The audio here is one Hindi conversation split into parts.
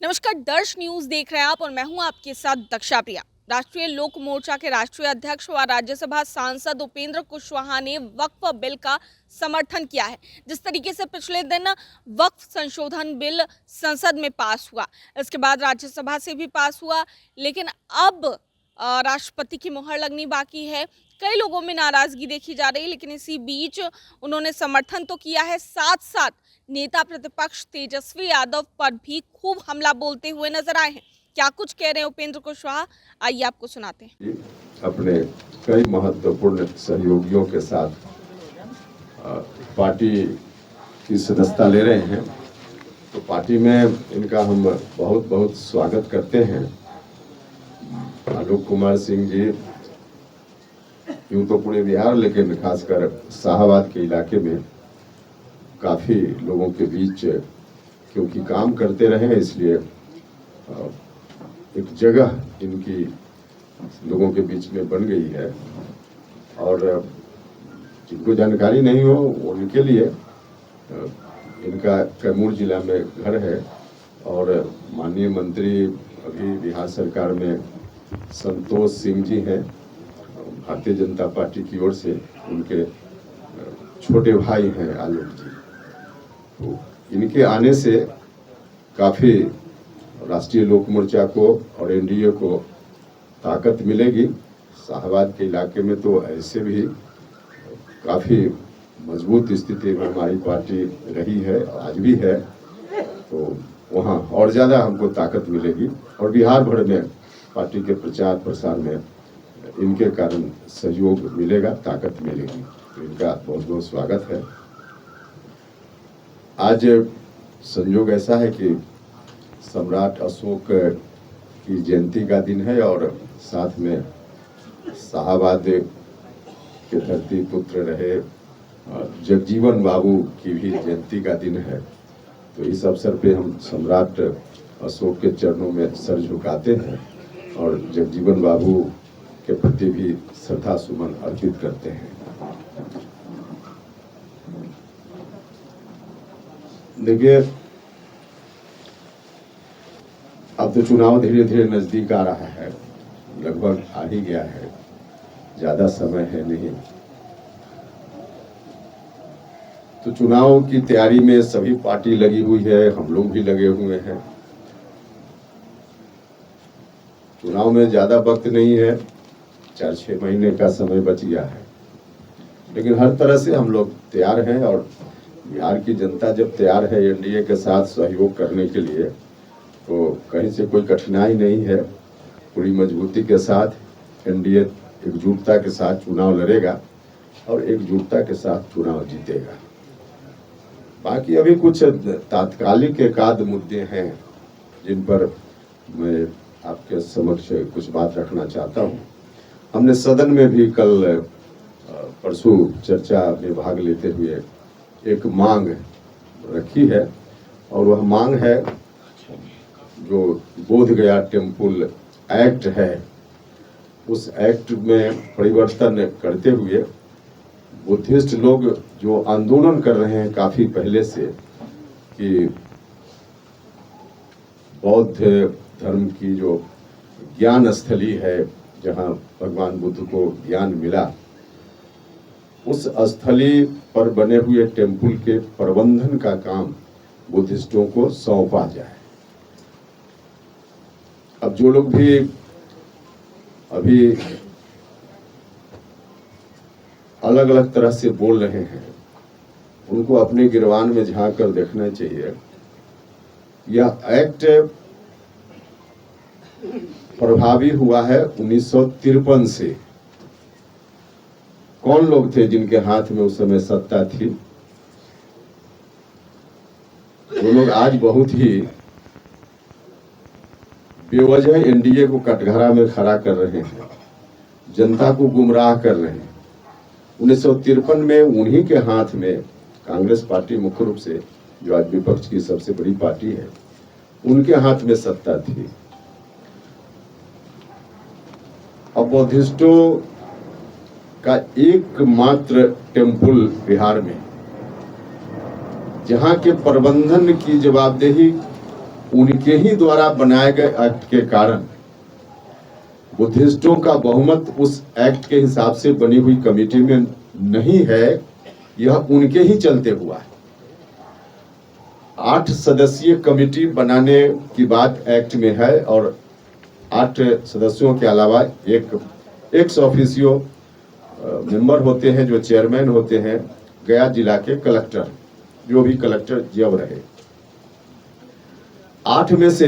नमस्कार, दर्श न्यूज देख रहे हैं आप और मैं हूं आपके साथ दक्षा प्रिया। राष्ट्रीय लोक मोर्चा के राष्ट्रीय अध्यक्ष व राज्यसभा सांसद उपेंद्र कुशवाहा ने वक्फ बिल का समर्थन किया है। जिस तरीके से पिछले दिन वक्फ संशोधन बिल संसद में पास हुआ, इसके बाद राज्यसभा से भी पास हुआ, लेकिन अब राष्ट्रपति की मुहर लगनी बाकी है। कई लोगों में नाराजगी देखी जा रही है, लेकिन इसी बीच उन्होंने समर्थन तो किया है। साथ साथ नेता प्रतिपक्ष तेजस्वी यादव पर भी खूब हमला बोलते हुए नजर आए हैं। क्या कुछ कह रहे हैं उपेंद्र कुशवाहा, आइए आपको सुनाते हैं। अपने कई महत्वपूर्ण सहयोगियों के साथ पार्टी की सदस्यता ले रहे हैं, तो पार्टी में इनका हम बहुत बहुत स्वागत करते हैं। आलोक कुमार सिंह जी यूं तो पूरे बिहार, लेकिन खासकर शाहबाद के इलाके में काफ़ी लोगों के बीच क्योंकि काम करते रहे, इसलिए एक जगह इनकी लोगों के बीच में बन गई है। और जिनको जानकारी नहीं हो उनके लिए इनका कैमूर जिला में घर है और माननीय मंत्री अभी बिहार सरकार में संतोष सिंह जी हैं, भारतीय जनता पार्टी की ओर से। उनके छोटे भाई हैं आलोक जी। तो इनके आने से काफ़ी राष्ट्रीय लोक मोर्चा को और एनडीए को ताकत मिलेगी। शाहबाद के इलाके में तो ऐसे भी काफ़ी मजबूत स्थिति में हमारी पार्टी रही है, आज भी है, तो वहाँ और ज़्यादा हमको ताकत मिलेगी। और बिहार भर में पार्टी के प्रचार प्रसार में इनके कारण सहयोग मिलेगा, ताकत मिलेगी। तो इनका बहुत बहुत स्वागत है। आज संयोग ऐसा है कि सम्राट अशोक की जयंती का दिन है और साथ में शाहबाद के धरती पुत्र रहे जगजीवन बाबू की भी जयंती का दिन है। तो इस अवसर पे हम सम्राट अशोक के चरणों में सर झुकाते हैं और जगजीवन बाबू के प्रति भी श्रद्धा सुमन अर्पित करते हैं। देखिए, अब तो चुनाव धीरे धीरे नजदीक आ रहा है, लगभग आ ही गया है, ज्यादा समय है नहीं। तो चुनाव की तैयारी में सभी पार्टी लगी हुई है, हम लोग भी लगे हुए हैं। चुनाव में ज्यादा वक्त नहीं है, 4-6 महीने का समय बच गया है, लेकिन हर तरह से हम लोग तैयार हैं। और बिहार की जनता जब तैयार है एनडीए के साथ सहयोग करने के लिए, तो कहीं से कोई कठिनाई नहीं है। पूरी मजबूती के साथ एनडीए एकजुटता के साथ चुनाव लड़ेगा और एकजुटता के साथ चुनाव जीतेगा। बाकी अभी कुछ तात्कालिक एकाध मुद्दे हैं जिन पर मैं आपके समक्ष कुछ बात रखना चाहता हूं। हमने सदन में भी कल परसों चर्चा में भाग लेते हुए एक मांग रखी है, और वह मांग है जो बोध गया टेम्पल एक्ट है, उस एक्ट में परिवर्तन करते हुए बुद्धिस्ट लोग जो आंदोलन कर रहे हैं काफी पहले से कि बौद्ध धर्म की जो ज्ञान स्थली है, जहां भगवान बुद्ध को ज्ञान मिला, उस स्थली पर बने हुए टेम्पल के प्रबंधन का काम बुद्धिस्टों को सौंपा जाए। अब जो लोग भी अभी अलग अलग तरह से बोल रहे हैं, उनको अपने गिरबान में झांक कर देखना चाहिए। यह एक्ट प्रभावी हुआ है 1953 से। कौन लोग थे जिनके हाथ में उस समय सत्ता थी? वो लोग आज बहुत ही बेवजह एनडीए को कटघरा में खड़ा कर रहे हैं, जनता को गुमराह कर रहे हैं। 1953 में उन्हीं के हाथ में कांग्रेस पार्टी, मुख्य रूप से जो आज विपक्ष की सबसे बड़ी पार्टी है, उनके हाथ में सत्ता थी। अब बौद्धिस्टों का एकमात्र टेम्पल बिहार में, जहां के प्रबंधन की जवाबदेही उनके ही द्वारा बनाए गए एक्ट के कारण बुद्धिस्टों का बहुमत उस एक्ट के हिसाब से बनी हुई कमेटी में नहीं है, यह उनके ही चलते हुआ है। 8 सदस्यीय कमेटी बनाने की बात एक्ट में है और 8 सदस्यों के अलावा एक एक्स ऑफिसियो मेंबर होते हैं जो चेयरमैन होते हैं, गया जिला के कलेक्टर, जो भी कलेक्टर जब रहे। 8 में से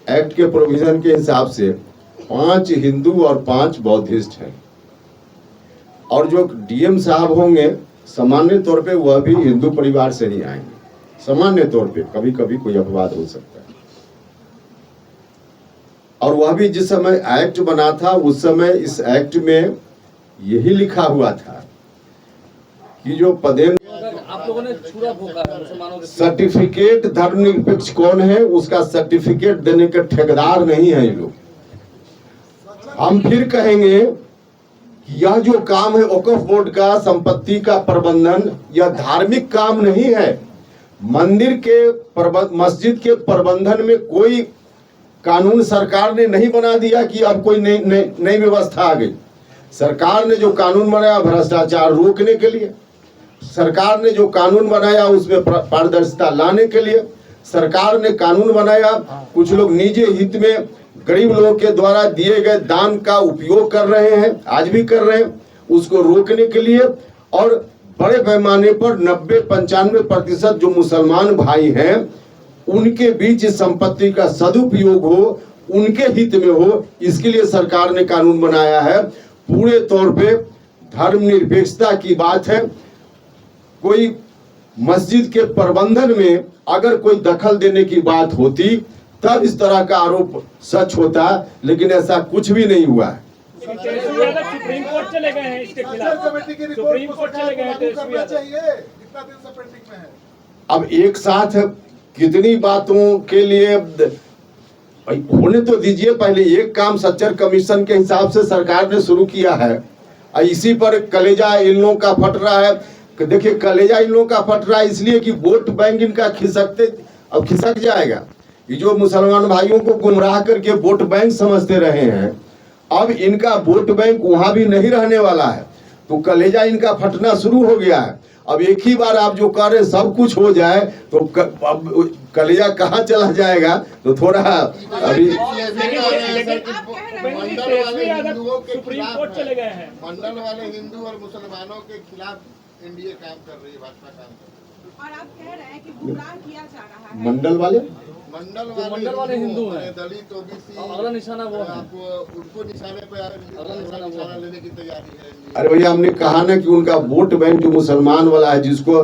एक्ट के प्रोविजन के हिसाब से 5 हिंदू और 5 बौद्धिस्ट हैं और जो डीएम साहब होंगे सामान्य तौर पे वह भी हिंदू परिवार से ही आएंगे। सामान्य तौर पे कभी कभी कोई अपवाद हो सकता है। और वह भी जिस समय एक्ट बना था उस समय इस एक्ट में यही लिखा हुआ था कि जो पदेन आप लोगों ने छुरा फूंका है मुसलमानों के सर्टिफिकेट धर्मनिरपेक्ष कौन है उसका सर्टिफिकेट देने के ठेकेदार नहीं है ये लोग। हम फिर कहेंगे कि यह जो काम है वक्फ बोर्ड का, संपत्ति का प्रबंधन, यह धार्मिक काम नहीं है। मंदिर के मस्जिद के प्रबंधन में कोई कानून सरकार ने नहीं बना दिया कि अब कोई नई व्यवस्था आ गई। सरकार ने जो कानून बनाया भ्रष्टाचार रोकने के लिए, सरकार ने जो कानून बनाया उसमें पारदर्शिता लाने के लिए, सरकार ने कानून बनाया कुछ लोग निजी हित में गरीब लोगों के द्वारा दिए गए दान का उपयोग कर रहे हैं, आज भी कर रहे हैं, उसको रोकने के लिए। और बड़े पैमाने पर 90-95% जो मुसलमान भाई हैं उनके बीच इस संपत्ति का सदुपयोग हो, उनके हित में हो, इसके लिए सरकार ने कानून बनाया है। पूरे तौर पे धर्मनिरपेक्षता की बात है। कोई मस्जिद के प्रबंधन में अगर कोई दखल देने की बात होती तब इस तरह का आरोप सच होता, लेकिन ऐसा कुछ भी नहीं हुआ है। सुप्रीम कोर्ट चले गए हैं इसके खिलाफ, सुप्रीम कोर्ट चले गए हैं, कितना दिन से पेंडिंग में है? अब एक साथ कितनी बातों के लिए होने तो दीजिए। पहले एक काम सच्चर कमीशन के हिसाब से सरकार ने शुरू किया है, इसी पर कलेजा इन लोगों का फट रहा है। देखिए कलेजा इन लोगों का फट रहा है इसलिए कि वोट बैंक इनका अब खिसक जाएगा। ये जो मुसलमान भाइयों को गुमराह करके वोट बैंक समझते रहे हैं, अब इनका वोट बैंक वहां भी नहीं रहने वाला है, तो कलेजा इनका फटना शुरू हो गया है। अब एक ही बार आप जो कह रहे सब कुछ हो जाए तो कलेजा कहाँ चला जाएगा, तो थोड़ा अभी सुप्रीम कोर्ट चले गए हैं। मंडल वाले हिंदू और मुसलमानों के खिलाफ एनडीए काम कर रही है, भाजपा काम कर रही है। और आप कह रहे हैं कि गुमराह किया जा रहा है। मंडल वाले हिंदू हैं, दलित ओबीसी, अगला निशाना वो है। आप उनको निशाने पे निशाना लेने की तैयारी है। अरे भैया हमने कहा ना कि उनका वोट बैंक जो मुसलमान वाला है, जिसको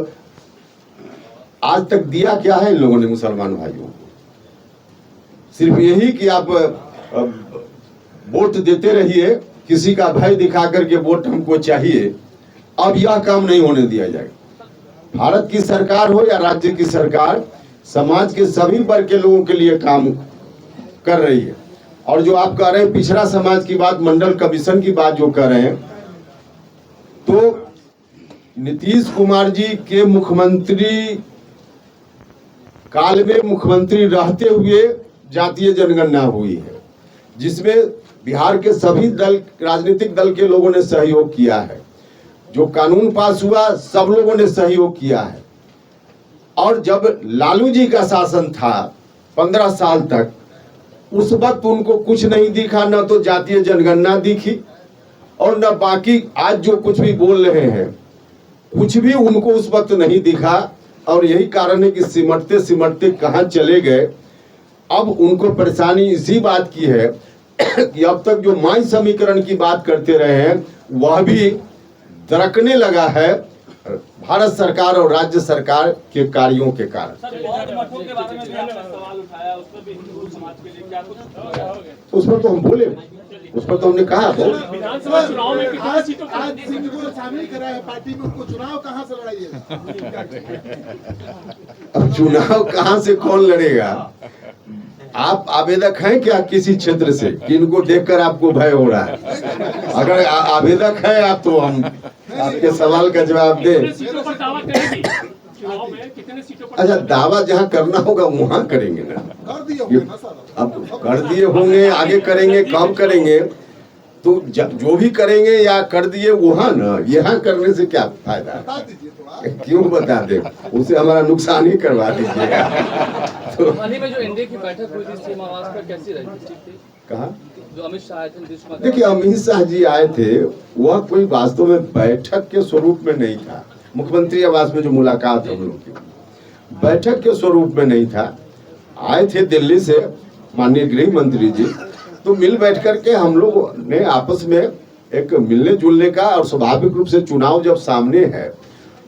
आज तक दिया क्या है इन लोगों ने मुसलमान भाइयों को, सिर्फ यही कि आप वोट देते रहिए, किसी का भय दिखा करके वोट हमको चाहिए। अब यह काम नहीं होने दिया जाएगा। भारत की सरकार हो या राज्य की सरकार, समाज के सभी वर्ग के लोगों के लिए काम कर रही है। और जो आप कह रहे हैं पिछड़ा समाज की बात, मंडल कमीशन की बात जो कर रहे हैं, तो नीतीश कुमार जी के मुख्यमंत्री काल में मुख्यमंत्री रहते हुए जातीय जनगणना हुई है, जिसमें बिहार के सभी राजनीतिक दल के लोगों ने सहयोग किया है। जो कानून पास हुआ सब लोगों ने सहयोग किया है। और जब लालू जी का शासन था 15 साल तक, उस वक्त उनको कुछ नहीं दिखा, न तो जातीय जनगणना दिखी और न बाकी आज जो कुछ भी बोल रहे हैं कुछ भी उनको उस वक्त नहीं दिखा। और यही कारण है कि सिमटते सिमटते कहां चले गए। अब उनको परेशानी इसी बात की है कि अब तक जो माई समीकरण की बात करते रहे हैं वह भी दरकने लगा है भारत सरकार और राज्य सरकार के कार्यों के कारण। उस पर तो हम बोले, उस पर तो हमने कहा विधानसभा चुनाव में कितनी सीटों आज सिंह को शामिल करा है पार्टी में, उसको चुनाव कहाँ से लड़ाइएगा? अब चुनाव कहाँ से कौन लड़ेगा? आप आवेदक हैं क्या किसी क्षेत्र से कि इनको देखकर आपको भय हो रहा है? अगर आवेदक हैं आप तो हम आपके सवाल का जवाब दें। सीटों पर दावा करेंगे? चुनाव में कितने सीटों पर अच्छा, दावा जहाँ करना होगा वहाँ करेंगे ना। कर दिए होंगे ना सर। अब कर दिए होंगे, आगे करेंगे, कब करेंगे, तो जो भी करेंगे या कर दिए वहाँ ना, यहाँ करने से क्या फायदा है? बता दीजिए थोड़ा। क्यों बता दे, उसे हमारा नुकसान ही करवा दीजिएगा। तो हाल ही में जो एनडीए की बैठक हुई थी सीएम आवास पर, कैसी रही? ठीक थी? कहा, जो अमित शाह आए थे नीतीश कुमार, देखिए अमित शाह जी आए थे, वह कोई वास्तव में बैठक के स्वरूप में नहीं था। मुख्यमंत्री आवास में जो मुलाकात हम लोग की, बैठक के स्वरूप में नहीं था। आए थे दिल्ली से माननीय गृह मंत्री जी, तो मिल बैठ करके हम लोग ने आपस में एक मिलने जुलने का, और स्वाभाविक रूप से चुनाव जब सामने है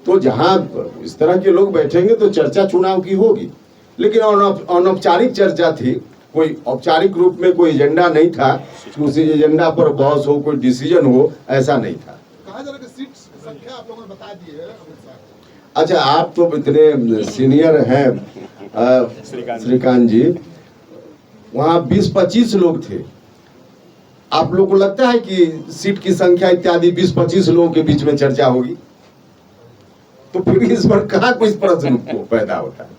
तो जहां इस तरह के लोग बैठेंगे तो चर्चा चुनाव की होगी, लेकिन अनौपचारिक चर्चा थी। कोई औपचारिक रूप में कोई एजेंडा नहीं था कि उसी एजेंडा पर बहस हो, कोई डिसीजन हो, ऐसा नहीं था। कहा जा रहा है कि सीट संख्या आप लोगों ने बता दी है अमित शाह को। अच्छा, आप तो इतने सीनियर हैं श्रीकांत जी, वहाँ 20-25 लोग थे। आप लोग को लगता है कि सीट की संख्या इत्यादि 20-25 लोगों के बीच में चर्चा होगी? तो फिर इस पर कहाँ कोई प्रश्न पैदा होता है?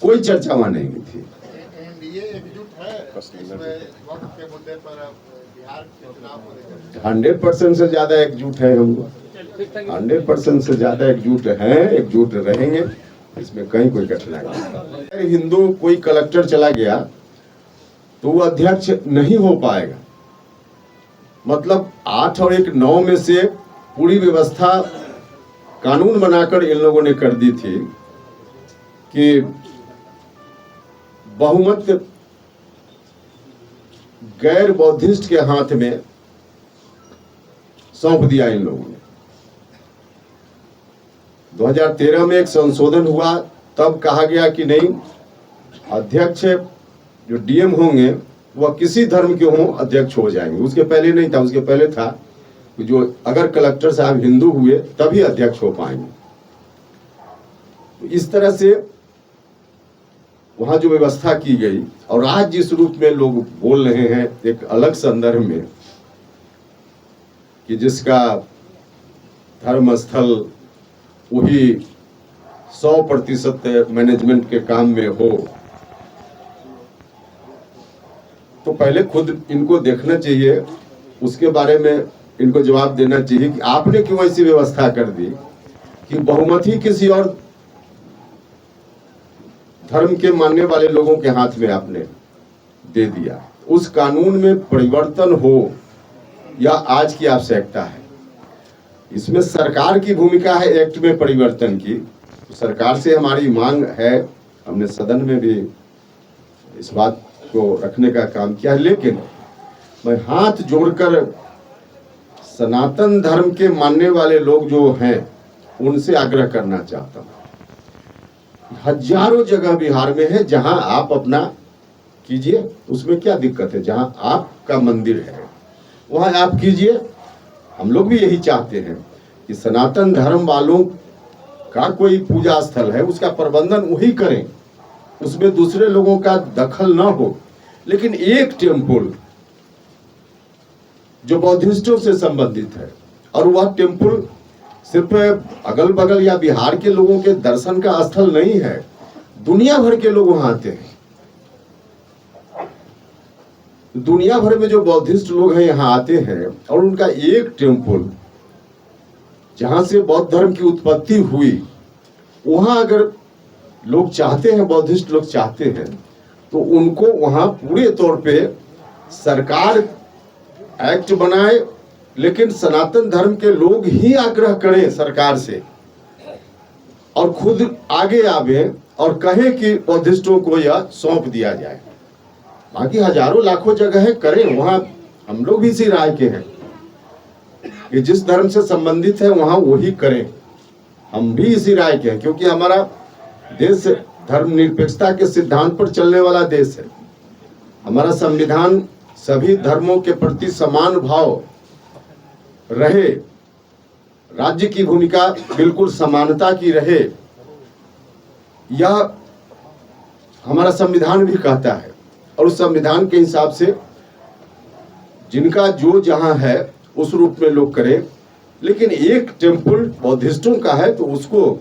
कोई चर्चा वहाँ नहीं हुई थी। एनडीए एकजुट है इसमें वक्त के मुद्दे पर बिहार के चुनाव को लेकर। 100% से ज्यादा एकजुट है हम लोग, 100% से ज्यादा एकजुट हैं, एकजुट रहेंगे, इसमें कहीं कोई कठिनाई नहीं। हिंदू कोई कलेक्टर चला गया तो वो अध्यक्ष नहीं हो पाएगा। मतलब 8 और 1 9 में से पूरी व्यवस्था कानून बनाकर इन लोगों ने कर दी थी कि बहुमत गैर बौद्धिस्ट के हाथ में सौंप दिया इन लोगों ने। 2013 में एक संशोधन हुआ, तब कहा गया कि नहीं, अध्यक्ष जो डीएम होंगे वह किसी धर्म के हों अध्यक्ष हो जाएंगे। उसके पहले नहीं था, उसके पहले था कि जो अगर कलेक्टर साहब हिंदू हुए तभी अध्यक्ष हो पाएंगे। तो इस तरह से वहां जो व्यवस्था की गई, और आज जिस रूप में लोग बोल रहे हैं एक अलग संदर्भ में कि जिसका धर्म स्थल वही 100% मैनेजमेंट के काम में हो, तो पहले खुद इनको देखना चाहिए, उसके बारे में इनको जवाब देना चाहिए कि आपने क्यों ऐसी व्यवस्था कर दी कि बहुमत ही किसी और धर्म के मानने वाले लोगों के हाथ में आपने दे दिया। उस कानून में परिवर्तन हो या आज की आवश्यकता है, इसमें सरकार की भूमिका है एक्ट में परिवर्तन की। सरकार से हमारी मांग है, हमने सदन में भी इस बात को रखने का काम किया, लेकिन मैं हाथ जोड़कर सनातन धर्म के मानने वाले लोग जो हैं उनसे आग्रह करना चाहता हूं। हजारों जगह बिहार में है जहां आप अपना कीजिए, उसमें क्या दिक्कत है? जहां आपका मंदिर है वहां आप कीजिए। हम लोग भी यही चाहते हैं कि सनातन धर्म वालों का कोई पूजा स्थल है उसका प्रबंधन वही करें, उसमें दूसरे लोगों का दखल ना हो। लेकिन एक टेम्पल जो बौद्धिस्टों से संबंधित है, और वह टेम्पल सिर्फ अगल बगल या बिहार के लोगों के दर्शन का स्थल नहीं है, दुनिया भर के लोग वहां आते हैं। दुनिया भर में जो बौद्धिस्ट लोग हैं यहाँ आते हैं, और उनका एक टेम्पल जहां से बौद्ध धर्म की उत्पत्ति हुई, वहां अगर लोग चाहते हैं, बौद्धिस्ट लोग चाहते हैं, तो उनको वहां पूरे तौर पे सरकार एक्ट बनाए, लेकिन सनातन धर्म के लोग ही आग्रह करें सरकार से और खुद आगे आवे और कहें कि बौद्धिस्टों को यह सौंप दिया जाए। बाकी हजारों लाखों जगह है, करें, वहां हम लोग भी इसी राय के हैं कि जिस धर्म से संबंधित है वहां वही करें। हम भी इसी राय के हैं, क्योंकि हमारा देश धर्मनिरपेक्षता के सिद्धांत पर चलने वाला देश है। हमारा संविधान सभी धर्मों के प्रति समान भाव रहे, राज्य की भूमिका बिल्कुल समानता की रहे, यह हमारा संविधान भी कहता है। और उस संविधान के हिसाब से जिनका जो जहां है उस रूप में लोग करें। लेकिन एक टेम्पल बौद्धिस्टों का है तो उसको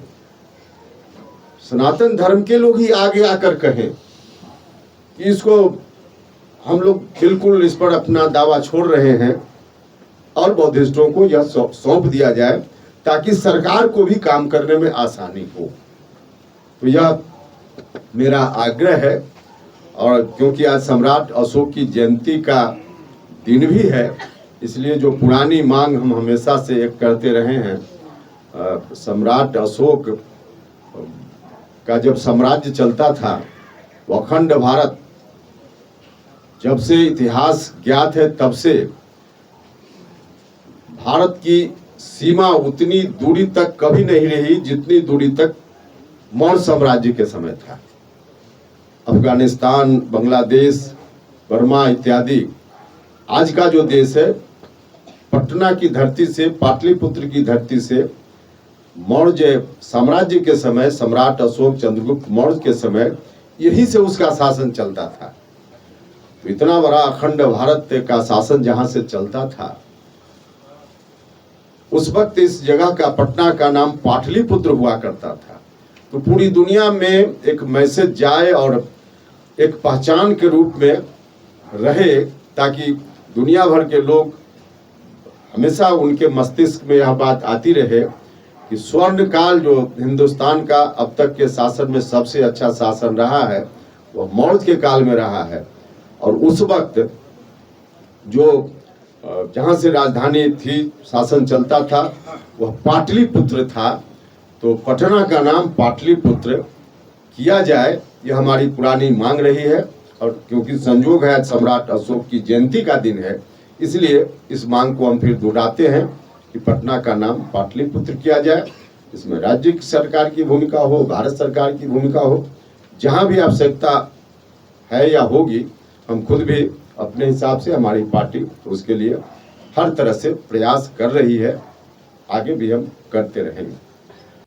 सनातन धर्म के लोग ही आगे आकर कहें कि इसको हम लोग बिल्कुल इस पर अपना दावा छोड़ रहे हैं और बौद्धिस्टों को यह सौंप दिया जाए ताकि सरकार को भी काम करने में आसानी हो। तो यह मेरा आग्रह है। और क्योंकि आज सम्राट अशोक की जयंती का दिन भी है, इसलिए जो पुरानी मांग हम हमेशा से एक करते रहे हैं, सम्राट अशोक का जब साम्राज्य चलता था, वो अखंड भारत जब से इतिहास ज्ञात है तब से भारत की सीमा उतनी दूरी तक कभी नहीं रही जितनी दूरी तक मौर्य साम्राज्य के समय था। अफगानिस्तान, बांग्लादेश, बर्मा इत्यादि आज का जो देश है, पटना की धरती से, पाटलिपुत्र की धरती से मौर्य साम्राज्य के समय, सम्राट अशोक चंद्रगुप्त मौर्य के समय यही से उसका शासन चलता था। तो इतना बड़ा अखंड भारत का शासन जहां से चलता था, उस वक्त इस जगह का, पटना का नाम पाटलिपुत्र हुआ करता था। तो पूरी दुनिया में एक मैसेज जाए और एक पहचान के रूप में रहे, ताकि दुनिया भर के लोग हमेशा उनके मस्तिष्क में यह बात आती रहे कि स्वर्ण काल जो हिंदुस्तान का अब तक के शासन में सबसे अच्छा शासन रहा है, वह मौर्य के काल में रहा है। और उस वक्त जो जहाँ से राजधानी थी, शासन चलता था, वह पाटलिपुत्र था। तो पटना का नाम पाटलिपुत्र किया जाए, यह हमारी पुरानी मांग रही है। और क्योंकि संयोग है सम्राट अशोक की जयंती का दिन है, इसलिए इस मांग को हम फिर दोहराते हैं कि पटना का नाम पाटलिपुत्र किया जाए। इसमें राज्य सरकार की भूमिका हो, भारत सरकार की भूमिका हो, जहां भी आवश्यकता है या होगी, हम खुद भी अपने हिसाब से, हमारी पार्टी उसके लिए हर तरह से प्रयास कर रही है, आगे भी हम करते रहेंगे।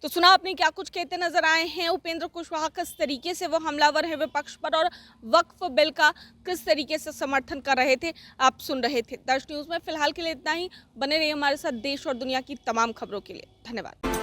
तो सुना आपने क्या कुछ कहते नजर आए हैं उपेंद्र कुशवाहा, किस तरीके से वो हमलावर है विपक्ष पर और वक्फ बिल का किस तरीके से समर्थन कर रहे थे, आप सुन रहे थे। दर्श न्यूज में फिलहाल के लिए इतना ही। बने रहिए हमारे साथ देश और दुनिया की तमाम खबरों के लिए। धन्यवाद।